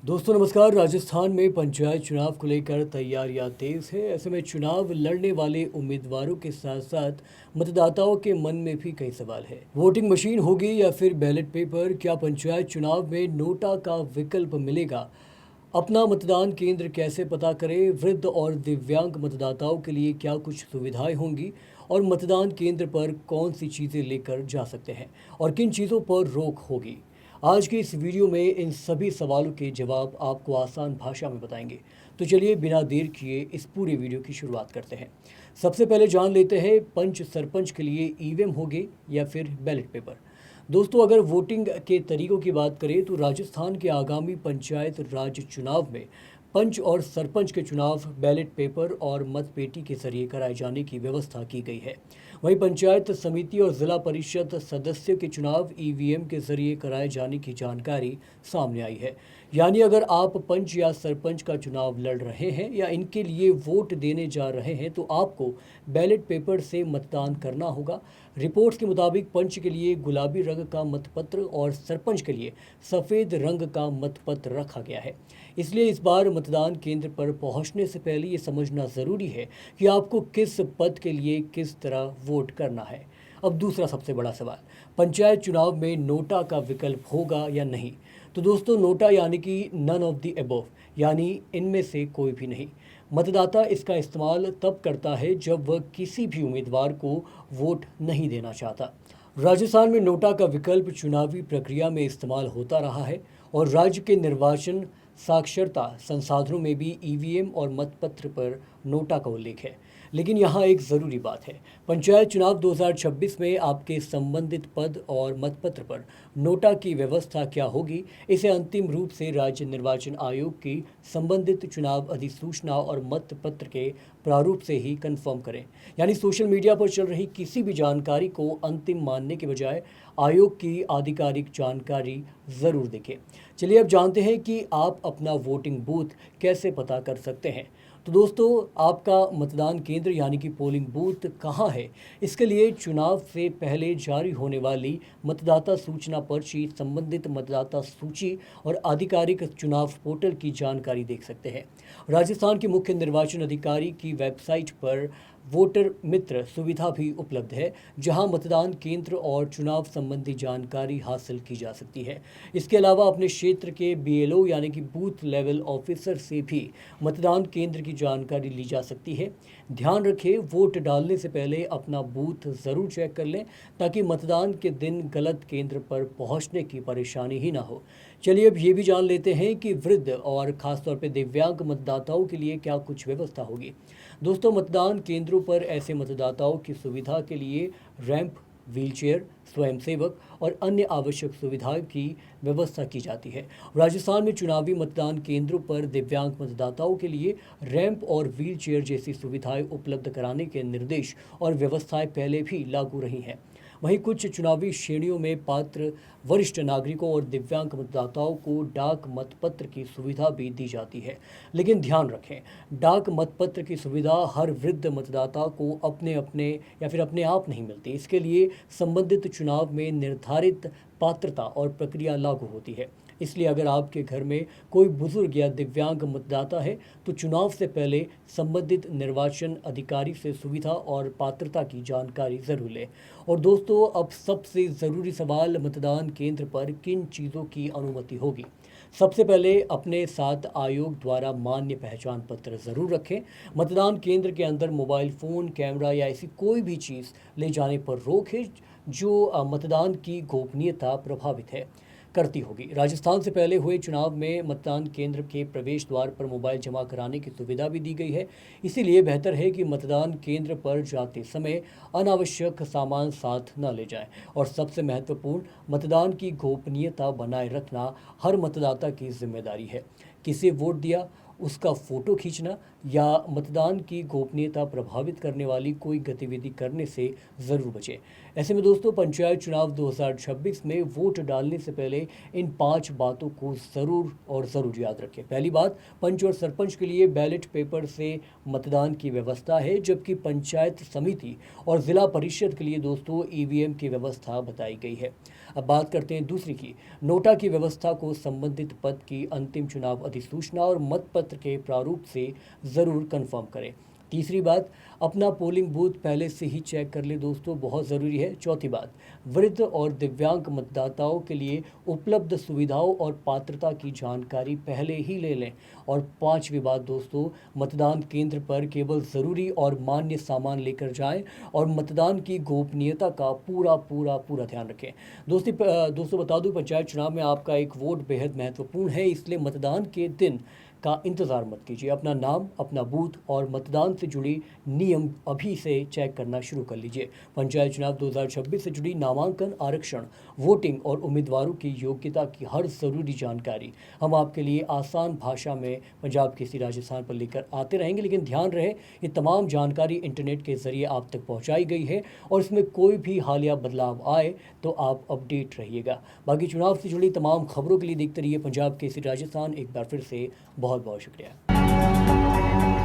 दोस्तों नमस्कार। राजस्थान में पंचायत चुनाव को लेकर तैयारियां तेज है। ऐसे में चुनाव लड़ने वाले उम्मीदवारों के साथ साथ मतदाताओं के मन में भी कई सवाल है। वोटिंग मशीन होगी या फिर बैलेट पेपर? क्या पंचायत चुनाव में नोटा का विकल्प मिलेगा? अपना मतदान केंद्र कैसे पता करें? वृद्ध और दिव्यांग मतदाताओं के लिए क्या कुछ सुविधाएं होंगी? और मतदान केंद्र पर कौन सी चीज़ें लेकर जा सकते हैं और किन चीज़ों पर रोक होगी? आज की इस वीडियो में इन सभी सवालों के जवाब आपको आसान भाषा में बताएंगे। तो चलिए बिना देर किए इस पूरे वीडियो की शुरुआत करते हैं। सबसे पहले जान लेते हैं पंच सरपंच के लिए ईवीएम होंगे या फिर बैलेट पेपर। दोस्तों अगर वोटिंग के तरीकों की बात करें तो राजस्थान के आगामी पंचायत राज चुनाव में पंच और सरपंच के चुनाव बैलेट पेपर और मतपेटी के जरिए कराए जाने की व्यवस्था की गई है। वहीं पंचायत समिति और जिला परिषद सदस्य के चुनाव ईवीएम के जरिए कराए जाने की जानकारी सामने आई है। यानी अगर आप पंच या सरपंच का चुनाव लड़ रहे हैं या इनके लिए वोट देने जा रहे हैं तो आपको बैलेट पेपर से मतदान करना होगा। रिपोर्ट्स के मुताबिक पंच के लिए गुलाबी रंग का मतपत्र और सरपंच के लिए सफ़ेद रंग का मतपत्र रखा गया है। इसलिए इस बार मतदान केंद्र पर पहुंचने से पहले ये समझना ज़रूरी है कि आपको किस पद के लिए किस तरह वोट करना है। अब दूसरा सबसे बड़ा सवाल, पंचायत चुनाव में नोटा का विकल्प होगा या नहीं? तो दोस्तों नोटा यानी कि नन ऑफ द अबव, यानी इनमें से कोई भी नहीं। मतदाता इसका इस्तेमाल तब करता है जब वह किसी भी उम्मीदवार को वोट नहीं देना चाहता। राजस्थान में नोटा का विकल्प चुनावी प्रक्रिया में इस्तेमाल होता रहा है और राज्य के निर्वाचन साक्षरता संसाधनों में भी ईवीएम और मतपत्र पर नोटा का उल्लेख है। लेकिन यहाँ एक ज़रूरी बात है, पंचायत चुनाव 2026 में आपके संबंधित पद और मतपत्र पर नोटा की व्यवस्था क्या होगी, इसे अंतिम रूप से राज्य निर्वाचन आयोग की संबंधित चुनाव अधिसूचना और मतपत्र के प्रारूप से ही कंफर्म करें। यानी सोशल मीडिया पर चल रही किसी भी जानकारी को अंतिम मानने के बजाय आयोग की आधिकारिक जानकारी ज़रूर देखें। चलिए अब जानते हैं कि आप अपना वोटिंग बूथ कैसे पता कर सकते हैं। तो दोस्तों आपका मतदान केंद्र यानी कि पोलिंग बूथ कहाँ है, इसके लिए चुनाव से पहले जारी होने वाली मतदाता सूचना पर्ची, संबंधित मतदाता सूची और आधिकारिक चुनाव पोर्टल की जानकारी देख सकते हैं। राजस्थान के मुख्य निर्वाचन अधिकारी की वेबसाइट पर वोटर मित्र सुविधा भी उपलब्ध है, जहां मतदान केंद्र और चुनाव संबंधी जानकारी हासिल की जा सकती है। इसके अलावा अपने क्षेत्र के बीएलओ यानी कि बूथ लेवल ऑफिसर से भी मतदान केंद्र की जानकारी ली जा सकती है। ध्यान रखें, वोट डालने से पहले अपना बूथ ज़रूर चेक कर लें ताकि मतदान के दिन गलत केंद्र पर पहुंचने की परेशानी ही ना हो। चलिए अब ये भी जान लेते हैं कि वृद्ध और ख़ासतौर पर दिव्यांग मतदाताओं के लिए क्या कुछ व्यवस्था होगी। दोस्तों मतदान केंद्रों पर ऐसे मतदाताओं की सुविधा के लिए रैंप, व्हीलचेयर, स्वयंसेवक और अन्य आवश्यक सुविधाओं की व्यवस्था की जाती है। राजस्थान में चुनावी मतदान केंद्रों पर दिव्यांग मतदाताओं के लिए रैंप और व्हीलचेयर जैसी सुविधाएं उपलब्ध कराने के निर्देश और व्यवस्थाएं पहले भी लागू रही हैं। वहीं कुछ चुनावी श्रेणियों में पात्र वरिष्ठ नागरिकों और दिव्यांग मतदाताओं को डाक मतपत्र की सुविधा भी दी जाती है। लेकिन ध्यान रखें, डाक मतपत्र की सुविधा हर वृद्ध मतदाता को अपने अपने या फिर अपने आप नहीं मिलती। इसके लिए संबंधित चुनाव में निर्धारित पात्रता और प्रक्रिया लागू होती है। इसलिए अगर आपके घर में कोई बुजुर्ग या दिव्यांग मतदाता है तो चुनाव से पहले संबंधित निर्वाचन अधिकारी से सुविधा और पात्रता की जानकारी ज़रूर लें। और दोस्तों अब सबसे ज़रूरी सवाल, मतदान केंद्र पर किन चीज़ों की अनुमति होगी। सबसे पहले अपने साथ आयोग द्वारा मान्य पहचान पत्र ज़रूर रखें। मतदान केंद्र के अंदर मोबाइल फ़ोन, कैमरा या ऐसी कोई भी चीज़ ले जाने पर रोक है जो मतदान की गोपनीयता प्रभावित है करती होगी। राजस्थान से पहले हुए चुनाव में मतदान केंद्र के प्रवेश द्वार पर मोबाइल जमा कराने की सुविधा भी दी गई है। इसीलिए बेहतर है कि मतदान केंद्र पर जाते समय अनावश्यक सामान साथ न ले जाएं। और सबसे महत्वपूर्ण, मतदान की गोपनीयता बनाए रखना हर मतदाता की जिम्मेदारी है। किसे वोट दिया उसका फ़ोटो खींचना या मतदान की गोपनीयता प्रभावित करने वाली कोई गतिविधि करने से ज़रूर बचें। ऐसे में दोस्तों, पंचायत चुनाव 2026 में वोट डालने से पहले इन 5 बातों को ज़रूर याद रखें। पहली बात, पंच और सरपंच के लिए बैलेट पेपर से मतदान की व्यवस्था है, जबकि पंचायत समिति और ज़िला परिषद के लिए दोस्तों ईवीएम की व्यवस्था बताई गई है। अब बात करते हैं दूसरी की। नोटा की व्यवस्था को संबंधित पद की अंतिम चुनाव अधिसूचना और मतपत्र के प्रारूप से ज़रूर कंफर्म करें। तीसरी बात, अपना पोलिंग बूथ पहले से ही चेक कर ले दोस्तों, बहुत ज़रूरी है। चौथी बात, वृद्ध और दिव्यांग मतदाताओं के लिए उपलब्ध सुविधाओं और पात्रता की जानकारी पहले ही ले लें। और पांचवी बात दोस्तों, मतदान केंद्र पर केवल ज़रूरी और मान्य सामान लेकर जाएं और मतदान की गोपनीयता का पूरा ध्यान रखें। दोस्तों बता दूं, पंचायत चुनाव में आपका एक वोट बेहद महत्वपूर्ण है, इसलिए मतदान के दिन का इंतज़ार मत कीजिए। अपना नाम, अपना बूथ और मतदान से जुड़ी नियम अभी से चेक करना शुरू कर लीजिए। पंचायत चुनाव 2026 से जुड़ी नामांकन, आरक्षण, वोटिंग और उम्मीदवारों की योग्यता की हर ज़रूरी जानकारी हम आपके लिए आसान भाषा में पंजाब केसरी राजस्थान पर लेकर आते रहेंगे। लेकिन ध्यान रहे, ये तमाम जानकारी इंटरनेट के ज़रिए आप तक पहुँचाई गई है और इसमें कोई भी हालिया बदलाव आए तो आप अपडेट रहिएगा। बाकी चुनाव से जुड़ी तमाम खबरों के लिए देखते रहिए पंजाब केसरी राजस्थान। एक बार फिर से बहुत बहुत शुक्रिया।